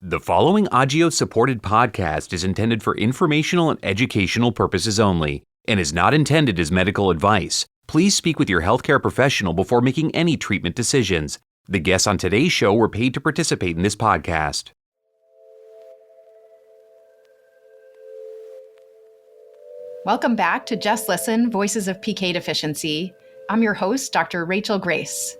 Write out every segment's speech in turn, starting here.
The following Agios-supported podcast is intended for informational and educational purposes only and is not intended as medical advice. Please speak with your healthcare professional before making any treatment decisions. The guests on today's show were paid to participate in this podcast. Welcome back to Just Listen, Voices of PK Deficiency. I'm your host, Dr. Rachael Grace.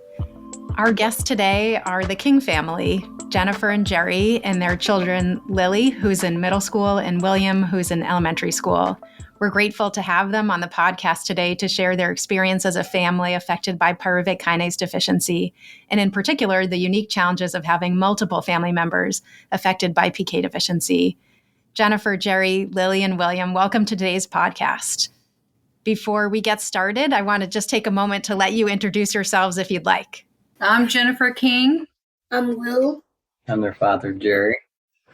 Our guests today are the King family, Jennifer and Jerry, and their children, Lily, who's in middle school, and William, who's in elementary school. We're grateful to have them on the podcast today to share their experience as a family affected by pyruvate kinase deficiency, and in particular, the unique challenges of having multiple family members affected by PK deficiency. Jennifer, Jerry, Lily, and William, welcome to today's podcast. Before we get started, I want to just take a moment to let you introduce yourselves if you'd like. I'm Jennifer King. I'm Will. I'm their father, Jerry.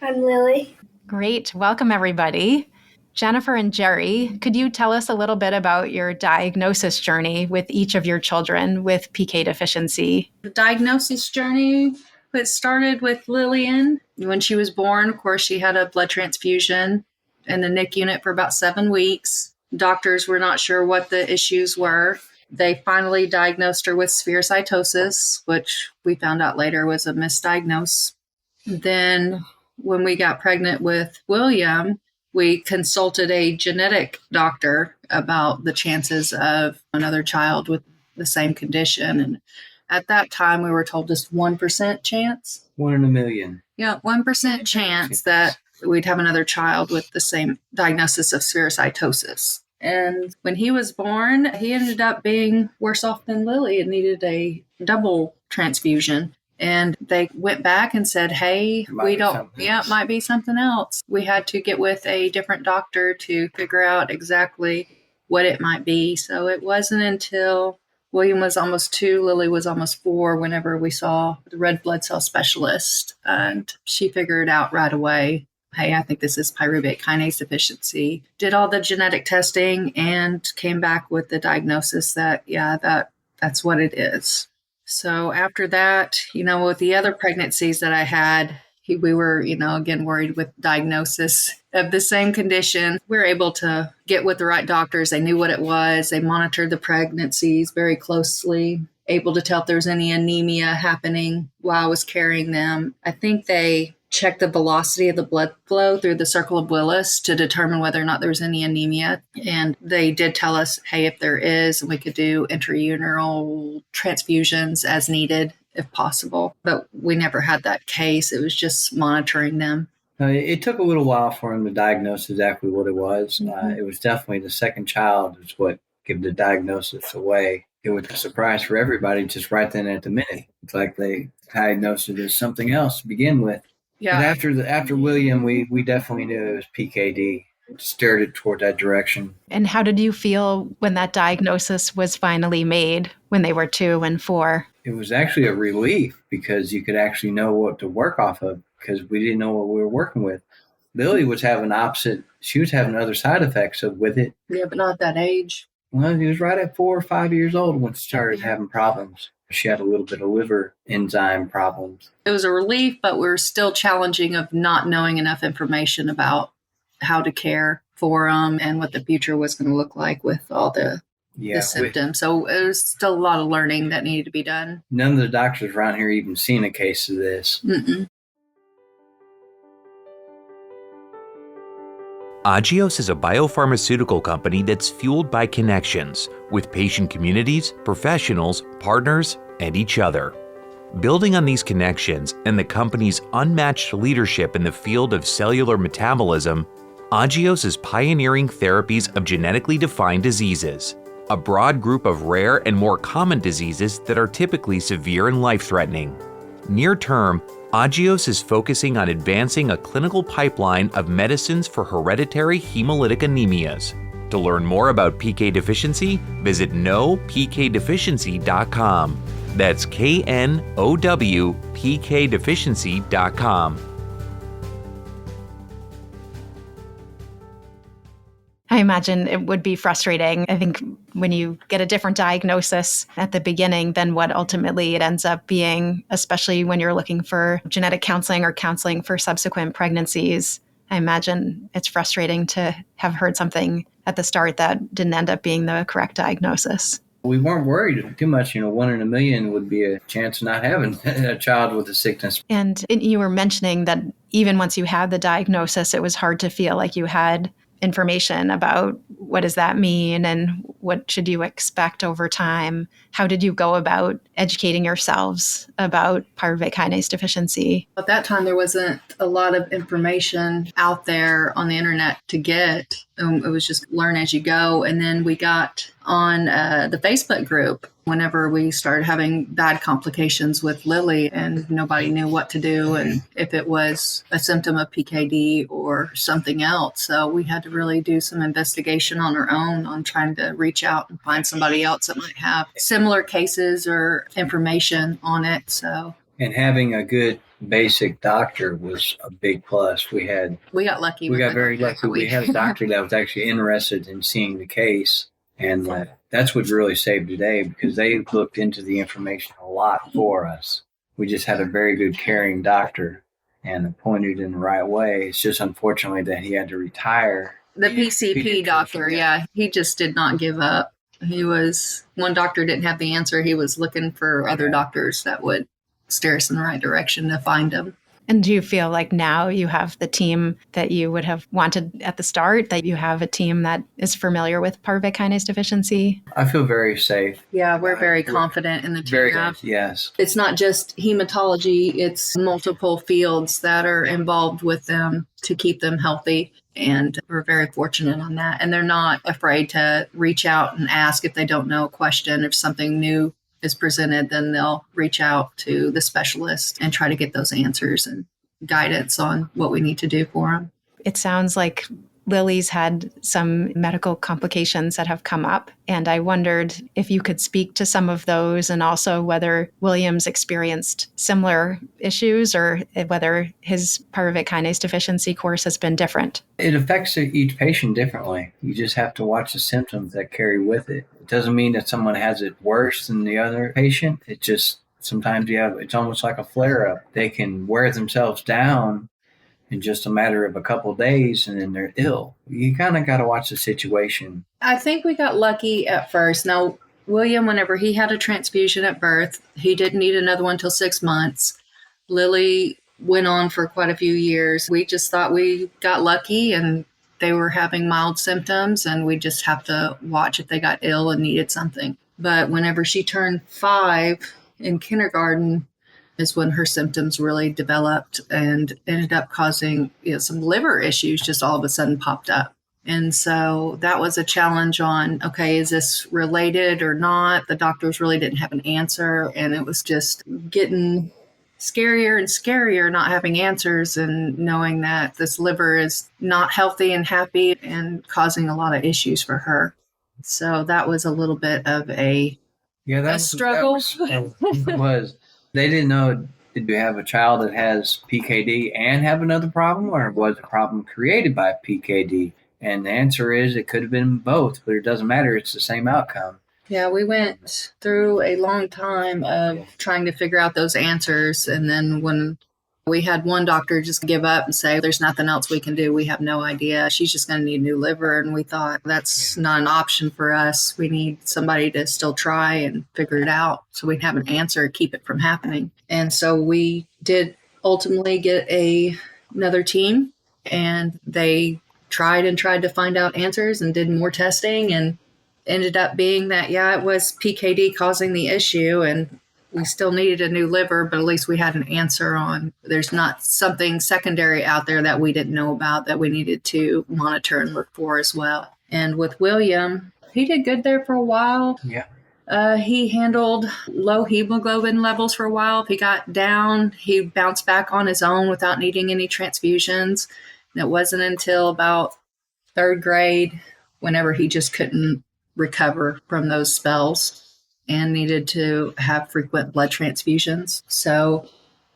I'm Lily. Great. Welcome, everybody. Jennifer and Jerry, could you tell us a little bit about your diagnosis journey with each of your children with PK deficiency? The diagnosis journey, it started with Lillian. When she was born, of course, she had a blood transfusion in the NICU unit for about 7 weeks. Doctors were not sure what the issues were. They finally diagnosed her with spherocytosis, which we found out later was a misdiagnosis. Then when we got pregnant with William, we consulted a genetic doctor about the chances of another child with the same condition. And at that time, we were told just 1% chance. 1 in a million. Yeah, 1% chance that we'd have another child with the same diagnosis of spherocytosis. And when he was born, he ended up being worse off than Lily and needed a double transfusion. And they went back and said, hey, it might be something else. We had to get with a different doctor to figure out exactly what it might be. So it wasn't until William was almost 2, Lily was almost 4, whenever we saw the red blood cell specialist. And she figured out right away, hey, I think this is pyruvate kinase deficiency. Did all the genetic testing and came back with the diagnosis that, that's what it is. So after that, with the other pregnancies that I had, we were, again, worried with diagnosis of the same condition. We were able to get with the right doctors. They knew what it was. They monitored the pregnancies very closely, able to tell if there was any anemia happening while I was carrying them. I think they checked the velocity of the blood flow through the circle of Willis to determine whether or not there was any anemia. And they did tell us, hey, if there is, we could do intrauterine transfusions as needed if possible. But we never had that case. It was just monitoring them. It took a little while for him to diagnose exactly what it was. Mm-hmm. It was definitely the second child is what gave the diagnosis away. It was a surprise for everybody just right then at the minute. It's like they diagnosed it as something else to begin with. Yeah. But after William, we definitely knew it was PKD. Steered it toward that direction. And how did you feel when that diagnosis was finally made when they were 2 and 4? It was actually a relief because you could actually know what to work off of because we didn't know what we were working with. Lily was having opposite. She was having other side effects with it. Yeah, but not at that age. Well, he was right at 4 or 5 years old when she started having problems. She had a little bit of liver enzyme problems. It was a relief, but we were still challenging of not knowing enough information about how to care for them and what the future was going to look like with all the symptoms. So it was still a lot of learning that needed to be done. None of the doctors around here even seen a case of this. Mm-mm. Agios is a biopharmaceutical company that's fueled by connections with patient communities, professionals, partners, and each other. Building on these connections and the company's unmatched leadership in the field of cellular metabolism, Agios is pioneering therapies of genetically defined diseases, a broad group of rare and more common diseases that are typically severe and life-threatening. Near term, Agios is focusing on advancing a clinical pipeline of medicines for hereditary hemolytic anemias. To learn more about PK deficiency, visit knowpkdeficiency.com. That's KNOWPKdeficiency.com. I imagine it would be frustrating. I think when you get a different diagnosis at the beginning than what ultimately it ends up being, especially when you're looking for genetic counseling or counseling for subsequent pregnancies, I imagine it's frustrating to have heard something at the start that didn't end up being the correct diagnosis. We weren't worried too much. 1 in a million would be a chance of not having a child with a sickness. And you were mentioning that even once you had the diagnosis, it was hard to feel like you had information about what does that mean and what should you expect over time. How did you go about educating yourselves about pyruvate kinase deficiency? At that time, there wasn't a lot of information out there on the internet to get. It was just learn as you go. And then we got on the Facebook group whenever we started having bad complications with Lily and nobody knew what to do and if it was a symptom of PKD or something else. So we had to really do some investigation on our own on trying to reach out and find somebody else that might have similar cases or information on it. And having a good basic doctor was a big plus. We got lucky. We got very lucky. We had a doctor that was actually interested in seeing the case. And that's what really saved the day because they looked into the information a lot for us. We just had a very good caring doctor and pointed in the right way. It's just unfortunately that he had to retire. The PCP doctor, he just did not give up. One doctor didn't have the answer. He was looking for other doctors that would steer us in the right direction to find him. And do you feel like now you have the team that you would have wanted at the start, that you have a team that is familiar with pyruvate kinase deficiency? I feel very safe. Yeah, we're very confident in the team. Very good, yes. It's not just hematology, it's multiple fields that are involved with them to keep them healthy. And we're very fortunate on that. And they're not afraid to reach out and ask if they don't know a question. If something new is presented, then they'll reach out to the specialist and try to get those answers and guidance on what we need to do for them. It sounds like Lily's had some medical complications that have come up, and I wondered if you could speak to some of those and also whether William's experienced similar issues or whether his pyruvate kinase deficiency course has been different. It affects each patient differently. You just have to watch the symptoms that carry with it. It doesn't mean that someone has it worse than the other patient. It just sometimes it's almost like a flare-up. They can wear themselves down in just a matter of a couple of days and then they're ill. You kind of got to watch the situation. I think we got lucky at first. Now, William, whenever he had a transfusion at birth, he didn't need another one till 6 months. Lily went on for quite a few years. We just thought we got lucky and they were having mild symptoms and we just have to watch if they got ill and needed something. But whenever she turned 5 in kindergarten, is when her symptoms really developed and ended up causing some liver issues just all of a sudden popped up. And so that was a challenge on, okay, is this related or not? The doctors really didn't have an answer. And it was just getting scarier and scarier not having answers and knowing that this liver is not healthy and happy and causing a lot of issues for her. So that was a little bit of a struggle. It was. They didn't know, did you have a child that has PKD and have another problem, or was a problem created by PKD? And the answer is it could have been both, but it doesn't matter. It's the same outcome. Yeah, we went through a long time of trying to figure out those answers. And then when we had one doctor just give up and say, there's nothing else we can do. We have no idea. She's just going to need a new liver. And we thought that's not an option for us. We need somebody to still try and figure it out so we can have an answer, keep it from happening. And so we did ultimately get another team, and they tried to find out answers and did more testing and ended up being that, it was PKD causing the issue. And we still needed a new liver, but at least we had an answer on there's not something secondary out there that we didn't know about that we needed to monitor and look for as well. And with William, he did good there for a while. Yeah. He handled low hemoglobin levels for a while. If he got down, he bounced back on his own without needing any transfusions. And it wasn't until about 3rd grade, whenever he just couldn't recover from those spells and needed to have frequent blood transfusions. So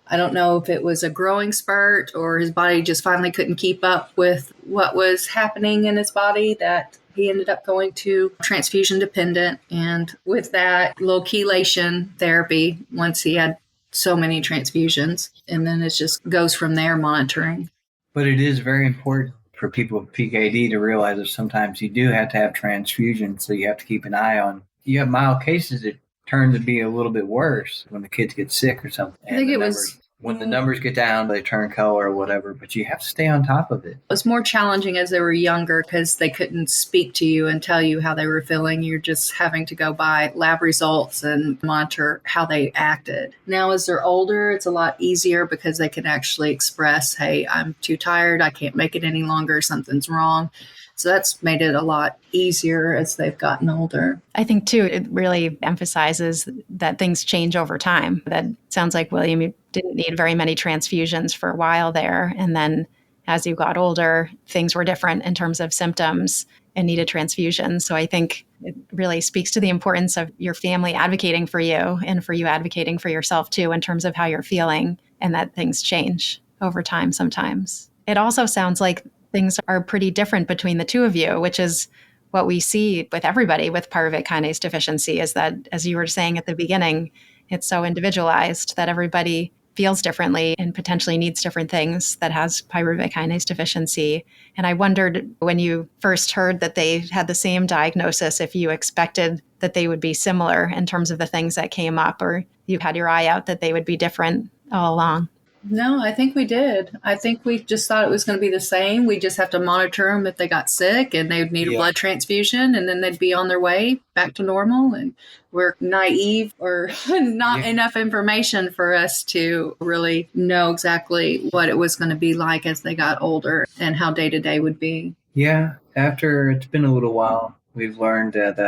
I don't know if it was a growing spurt or his body just finally couldn't keep up with what was happening in his body, that He ended up going to transfusion dependent, and with that, low chelation therapy once he had so many transfusions, and then it just goes from there, monitoring. But it is very important for people with PKD to realize that sometimes you do have to have transfusions, so you have to keep an eye on. You have mild cases that turn to be a little bit worse when the kids get sick or something. I think it was when the numbers get down, they turn color or whatever, but you have to stay on top of it. It was more challenging as they were younger because they couldn't speak to you and tell you how they were feeling. You're just having to go by lab results and monitor how they acted. Now, as they're older, it's a lot easier because they can actually express, hey, I'm too tired. I can't make it any longer. Something's wrong. So that's made it a lot easier as they've gotten older. I think, too, it really emphasizes that things change over time. That sounds like, William, you didn't need very many transfusions for a while there. And then as you got older, things were different in terms of symptoms and needed transfusions. So I think it really speaks to the importance of your family advocating for you and for you advocating for yourself, too, in terms of how you're feeling, and that things change over time sometimes. It also sounds like things are pretty different between the two of you, which is what we see with everybody with pyruvate kinase deficiency, is that, as you were saying at the beginning, it's so individualized that everybody feels differently and potentially needs different things that has pyruvate kinase deficiency. And I wondered, when you first heard that they had the same diagnosis, if you expected that they would be similar in terms of the things that came up, or you had your eye out that they would be different all along. No, I think we did. I think we just thought it was going to be the same. We just have to monitor them if they got sick and they would need a blood transfusion, and then they'd be on their way back to normal. And we're naive or not enough information for us to really know exactly what it was going to be like as they got older and how day to day would be. Yeah, after it's been a little while, we've learned that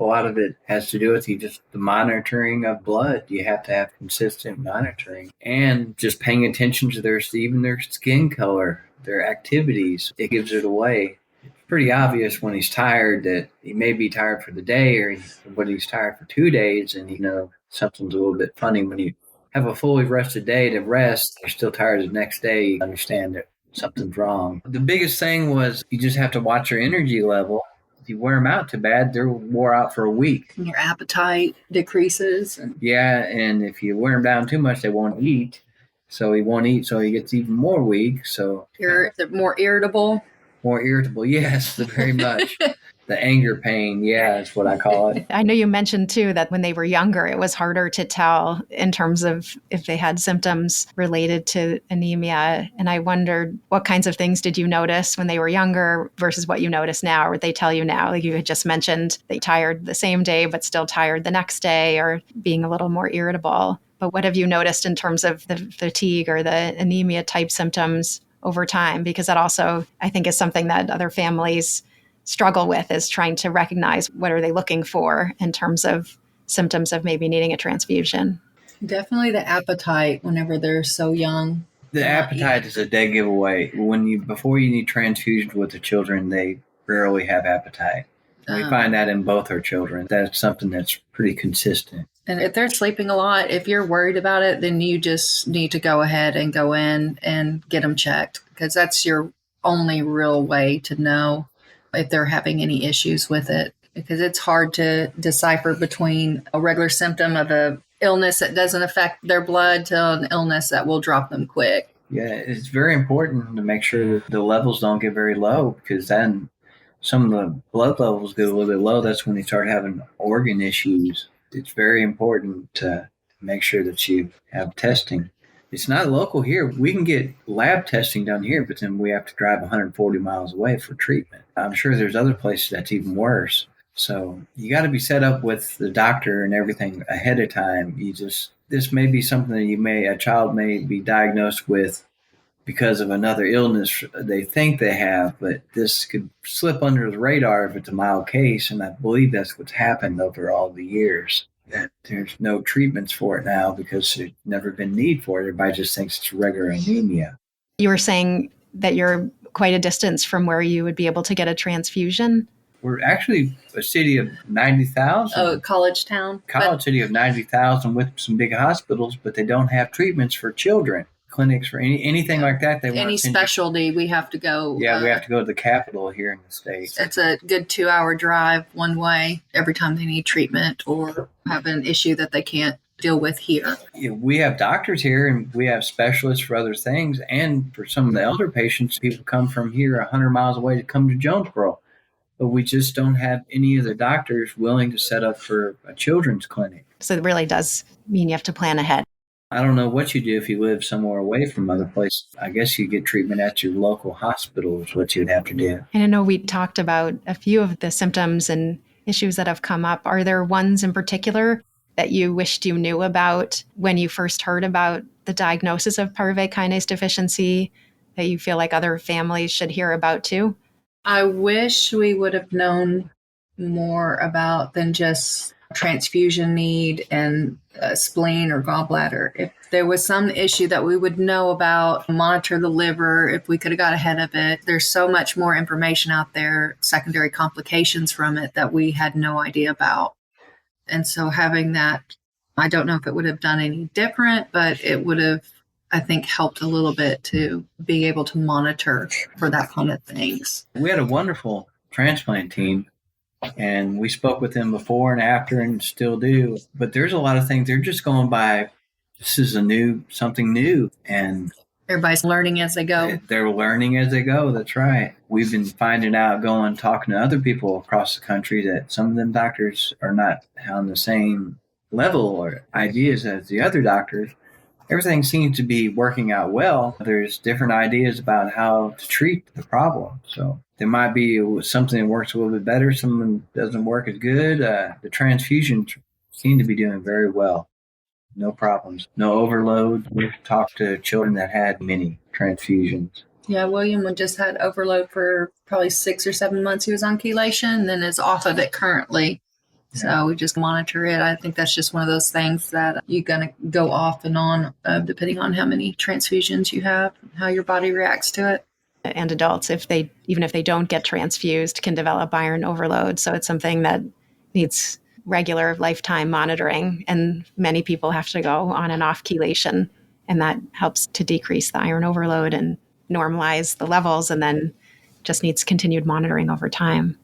a lot of it has to do with just the monitoring of blood. You have to have consistent monitoring and just paying attention to even their skin color, their activities. It gives it away. It's pretty obvious when he's tired that he may be tired for the day, or when he's tired for 2 days, and something's a little bit funny. When you have a fully rested day to rest, you're still tired the next day, you understand that something's wrong. The biggest thing was you just have to watch your energy level. If you wear them out too bad, they're wore out for a week. And your appetite decreases. Yeah, and if you wear them down too much, they won't eat. So he won't eat, so he gets even more weak. So they're more irritable. More irritable, yes, very much. The anger pain, yeah, is what I call it. I know you mentioned, too, that when they were younger, it was harder to tell in terms of if they had symptoms related to anemia. And I wondered, what kinds of things did you notice when they were younger versus what you notice now, or what they tell you now? Like you had just mentioned, they tired the same day, but still tired the next day, or being a little more irritable. But what have you noticed in terms of the fatigue or the anemia type symptoms over time? Because that also, I think, is something that other families struggle with, is trying to recognize what are they looking for in terms of symptoms of maybe needing a transfusion. Definitely the appetite whenever they're so young. The appetite is a dead giveaway. Before you need transfusions with the children, they rarely have appetite. We find that in both our children. That's something that's pretty consistent. And if they're sleeping a lot, if you're worried about it, then you just need to go ahead and go in and get them checked, because that's your only real way to know if they're having any issues with it, because it's hard to decipher between a regular symptom of a illness that doesn't affect their blood to an illness that will drop them quick. Yeah, it's very important to make sure that the levels don't get very low, because then some of the blood levels get a little bit low. That's when they start having organ issues. It's very important to make sure that you have testing. It's not local here. We can get lab testing done here, but then we have to drive 140 miles away for treatment. I'm sure there's other places that's even worse. So you got to be set up with the doctor and everything ahead of time. This may be something that a child may be diagnosed with because of another illness they think they have, but this could slip under the radar if it's a mild case. And I believe that's what's happened over all the years, that there's no treatments for it now because there's never been need for it. Everybody just thinks it's regular anemia. You were saying that you're quite a distance from where you would be able to get a transfusion. We're actually a city of 90,000. Oh, college town. City of 90,000 with some big hospitals, but they don't have treatments for children. clinics for anything like that. They want Any to send you. specialty, we have to go. Yeah, we have to go to the capital here in the States. It's a good 2-hour drive one way every time they need treatment or have an issue that they can't deal with here. We have doctors here and we have specialists for other things. And for some of the elder patients, people come from here 100 miles away to come to Jonesboro. But we just don't have any of the doctors willing to set up for a children's clinic. So it really does mean you have to plan ahead. I don't know what you do if you live somewhere away from other places. I guess you get treatment at your local hospital is what you'd have to do. And I know we talked about a few of the symptoms and issues that have come up. Are there ones in particular that you wished you knew about when you first heard about the diagnosis of pyruvate kinase deficiency that you feel like other families should hear about too? I wish we would have known more about than just transfusion need and spleen or gallbladder. If there was some issue that we would know about, monitor the liver, if we could have got ahead of it. There's so much more information out there, secondary complications from it that we had no idea about. And so having that, I don't know if it would have done any different, but it would have, I think, helped a little bit to be able to monitor for that kind of things. We had a wonderful transplant team, and we spoke with them before and after and still do. But there's a lot of things they're just going by, this is something new. And Everybody's learning as they go. they're learning as they go. That's right. We've been finding out, talking to other people across the country that some of them doctors are not on the same level or ideas as the other doctors. Everything seems to be working out well. There's different ideas about how to treat the problem. So there might be something that works a little bit better, something doesn't work as good. The transfusions seem to be doing very well. No problems, no overload. We've talked to children that had many transfusions. Yeah, William just had overload for probably 6 or 7 months. He was on chelation and then is off of it currently. So we just monitor it. I think that's just one of those things that you're going to go off and on depending on how many transfusions you have, how your body reacts to it. And adults, even if they don't get transfused, can develop iron overload. So it's something that needs regular lifetime monitoring. And many people have to go on and off chelation. And that helps to decrease the iron overload and normalize the levels, and then just needs continued monitoring over time.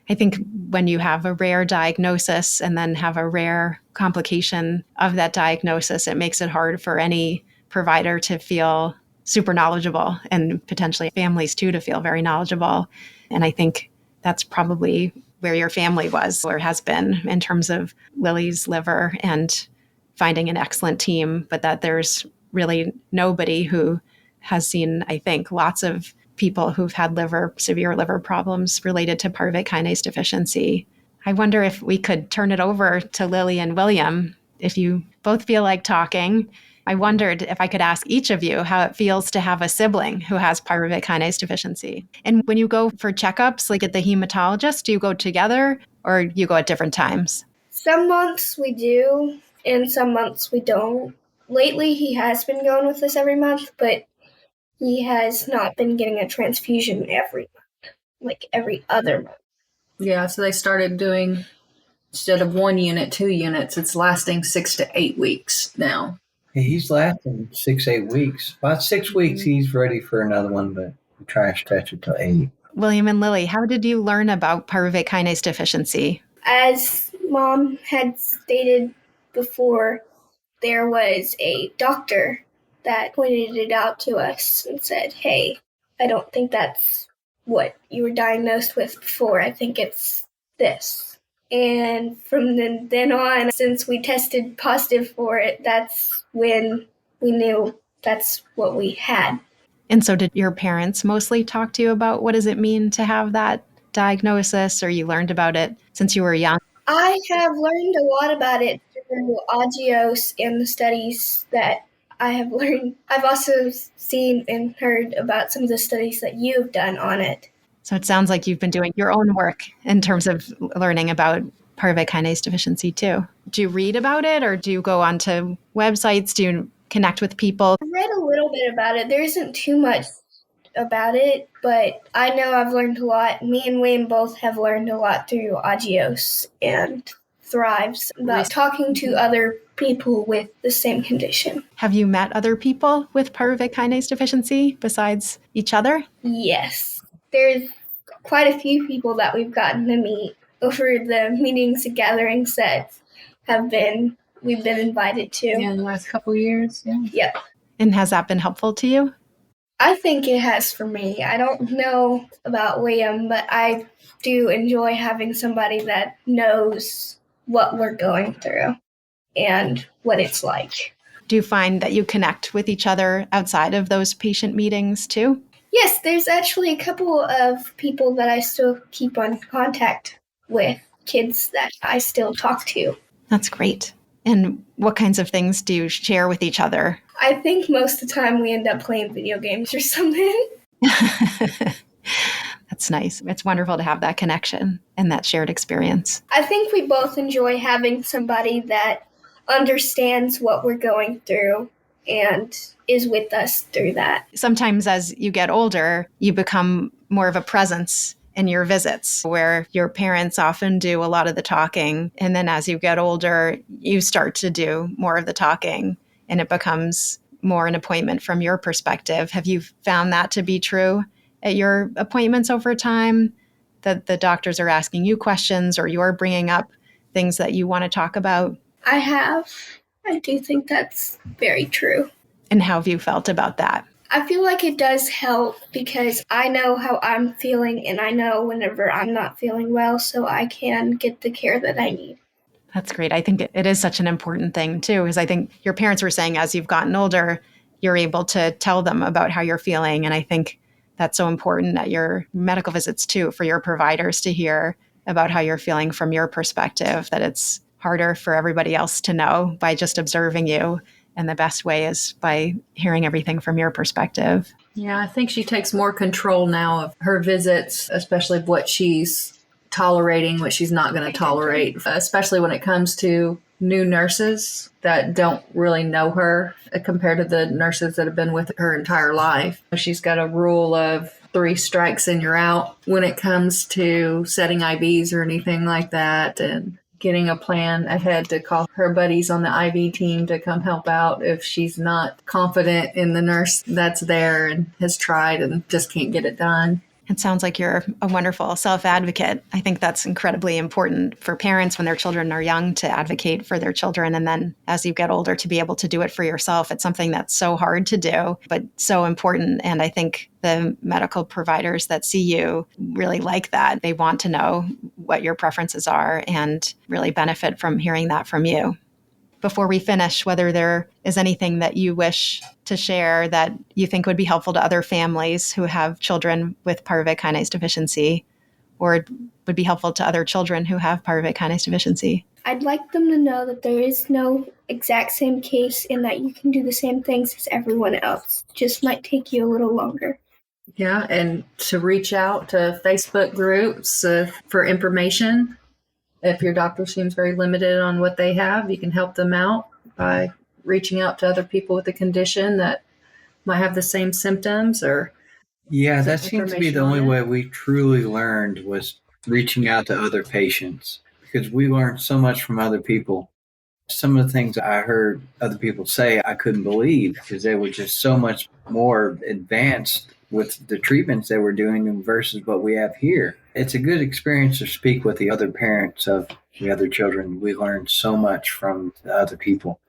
I think when you have a rare diagnosis and then have a rare complication of that diagnosis, it makes it hard for any provider to feel super knowledgeable, and potentially families too to feel very knowledgeable. And I think that's probably where your family was or has been in terms of Lily's liver and finding an excellent team, but that there's really nobody who has seen, I think, lots of people who've had severe liver problems related to pyruvate kinase deficiency. I wonder if we could turn it over to Lily and William. If you both feel like talking, I wondered if I could ask each of you how it feels to have a sibling who has pyruvate kinase deficiency. And when you go for checkups, like at the hematologist, do you go together or you go at different times? Some months we do, and some months we don't. Lately, he has been going with us every month, but he has not been getting a transfusion every month, like every other month. Yeah, so they started doing, instead of 1 unit, 2 units. It's lasting 6 to 8 weeks now. Hey, he's lasting 6-8 weeks. About 6 weeks, he's ready for another one, but we try and stretch it to 8. William and Lily, how did you learn about pyruvate kinase deficiency? As Mom had stated before, there was a doctor that pointed it out to us and said, hey, I don't think that's what you were diagnosed with before. I think it's this. And from then on, since we tested positive for it, that's when we knew that's what we had. And so did your parents mostly talk to you about what does it mean to have that diagnosis, or you learned about it since you were young? I have learned a lot about it through Agios and the studies that I have learned. I've also seen and heard about some of the studies that you've done on it. So it sounds like you've been doing your own work in terms of learning about pyruvate kinase deficiency too. Do you read about it, or do you go onto websites? Do you connect with people? I read a little bit about it. There isn't too much about it, but I know I've learned a lot. Me and William both have learned a lot through Agios and thrives about talking to other people with the same condition. Have you met other people with pyruvate kinase deficiency besides each other? Yes. There's quite a few people that we've gotten to meet over the meetings and gatherings that we've been invited to. Yeah, in the last couple of years. Yeah. Yep. And has that been helpful to you? I think it has for me. I don't know about William, but I do enjoy having somebody that knows what we're going through and what it's like. Do you find that you connect with each other outside of those patient meetings too? Yes, there's actually a couple of people that I still keep on contact with, kids that I still talk to. That's great. And what kinds of things do you share with each other? I think most of the time we end up playing video games or something. That's nice. It's wonderful to have that connection and that shared experience. I think we both enjoy having somebody that understands what we're going through and is with us through that. Sometimes as you get older, you become more of a presence in your visits, where your parents often do a lot of the talking. And then as you get older, you start to do more of the talking, and it becomes more an appointment from your perspective. Have you found that to be true at your appointments over time, that the doctors are asking you questions or you're bringing up things that you want to talk about? I have. I do think that's very true. And how have you felt about that? I feel like it does help because I know how I'm feeling, and I know whenever I'm not feeling well, so I can get the care that I need. That's great. I think it is such an important thing too, because I think your parents were saying as you've gotten older, you're able to tell them about how you're feeling. And I think that's so important at your medical visits too, for your providers to hear about how you're feeling from your perspective, that it's harder for everybody else to know by just observing you. And the best way is by hearing everything from your perspective. Yeah, I think she takes more control now of her visits, especially of what she's tolerating, what she's not going to tolerate, especially when it comes to new nurses that don't really know her compared to the nurses that have been with her entire life. She's got a rule of 3 strikes and you're out when it comes to setting IVs or anything like that, and getting a plan ahead to call her buddies on the IV team to come help out if she's not confident in the nurse that's there and has tried and just can't get it done. It sounds like you're a wonderful self-advocate. I think that's incredibly important for parents when their children are young to advocate for their children. And then as you get older, to be able to do it for yourself. It's something that's so hard to do, but so important. And I think the medical providers that see you really like that. They want to know what your preferences are and really benefit from hearing that from you. Before we finish, whether there is anything that you wish to share that you think would be helpful to other families who have children with pyruvate kinase deficiency, or would be helpful to other children who have pyruvate kinase deficiency. I'd like them to know that there is no exact same case and that you can do the same things as everyone else. It just might take you a little longer. Yeah, and to reach out to Facebook groups for information. If your doctor seems very limited on what they have, you can help them out by reaching out to other people with the condition that might have the same symptoms or. Yeah, that seems to be the only way we truly learned, was reaching out to other patients, because we learned so much from other people. Some of the things I heard other people say, I couldn't believe, because they were just so much more advanced with the treatments they were doing versus what we have here. It's a good experience to speak with the other parents of the other children. We learned so much from the other people.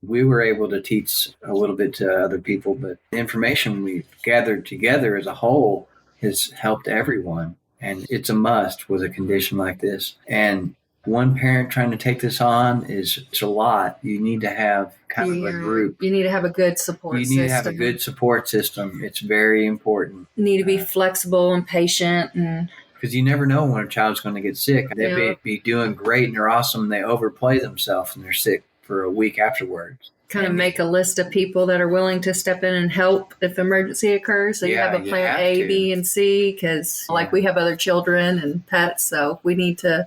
We were able to teach a little bit to other people, but the information we gathered together as a whole has helped everyone. And it's a must with a condition like this. And one parent trying to take this on it's a lot. You need to have kind of a group. You need to have a good support system. You need to have a good support system. It's very important. You need to be flexible and patient, and because you never know when a child's going to get sick. They may be doing great and they're awesome, and they overplay themselves and they're sick for a week afterwards. Kind of make a list of people that are willing to step in and help if emergency occurs. So you have a plan A, B, and C, because like we have other children and pets, so we need to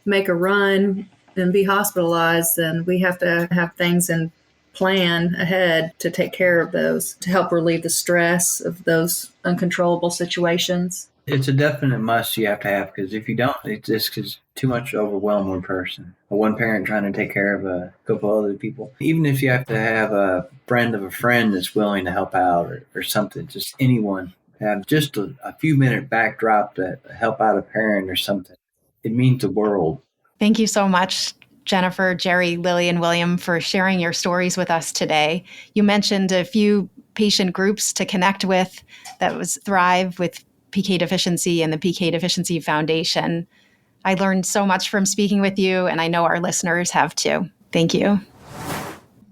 make a run and be hospitalized, and we have to have things in plan ahead to take care of those, to help relieve the stress of those uncontrollable situations. It's a definite must you have to have, because if you don't, it's just cause too much to overwhelm one person. One parent trying to take care of a couple other people. Even if you have to have a friend of a friend that's willing to help out or something, just anyone. Have just a few minute backdrop to help out a parent or something. It means the world. Thank you so much, Jennifer, Jerry, Lily, and William, for sharing your stories with us today. You mentioned a few patient groups to connect with that was Thrive with PK Deficiency and the PK Deficiency Foundation. I learned so much from speaking with you, and I know our listeners have too. Thank you.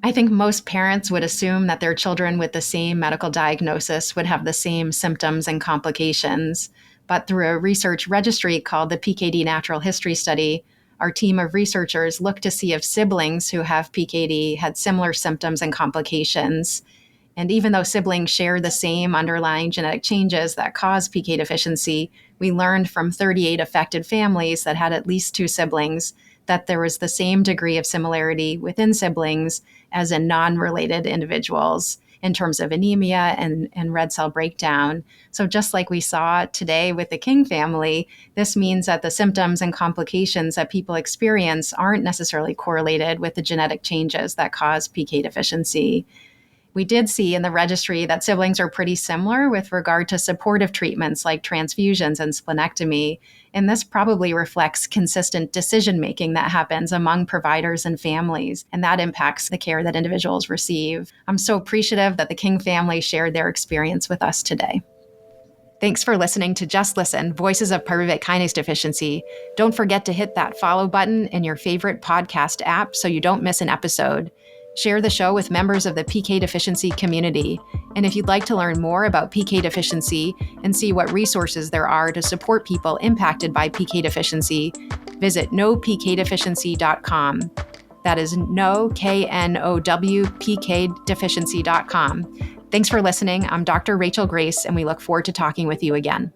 I think most parents would assume that their children with the same medical diagnosis would have the same symptoms and complications. But through a research registry called the PKD Natural History Study, our team of researchers looked to see if siblings who have PKD had similar symptoms and complications. And even though siblings share the same underlying genetic changes that cause PK deficiency, we learned from 38 affected families that had at least 2 siblings that there was the same degree of similarity within siblings as in non-related individuals in terms of anemia and red cell breakdown. So just like we saw today with the King family, this means that the symptoms and complications that people experience aren't necessarily correlated with the genetic changes that cause PK deficiency. We did see in the registry that siblings are pretty similar with regard to supportive treatments like transfusions and splenectomy, and this probably reflects consistent decision-making that happens among providers and families, and that impacts the care that individuals receive. I'm so appreciative that the King family shared their experience with us today. Thanks for listening to Just Listen, Voices of Pyruvate Kinase Deficiency. Don't forget to hit that follow button in your favorite podcast app so you don't miss an episode. Share the show with members of the PK Deficiency community. And if you'd like to learn more about PK Deficiency and see what resources there are to support people impacted by PK Deficiency, visit knowpkdeficiency.com. That is knowpkdeficiency.com. Thanks for listening. I'm Dr. Rachael Grace, and we look forward to talking with you again.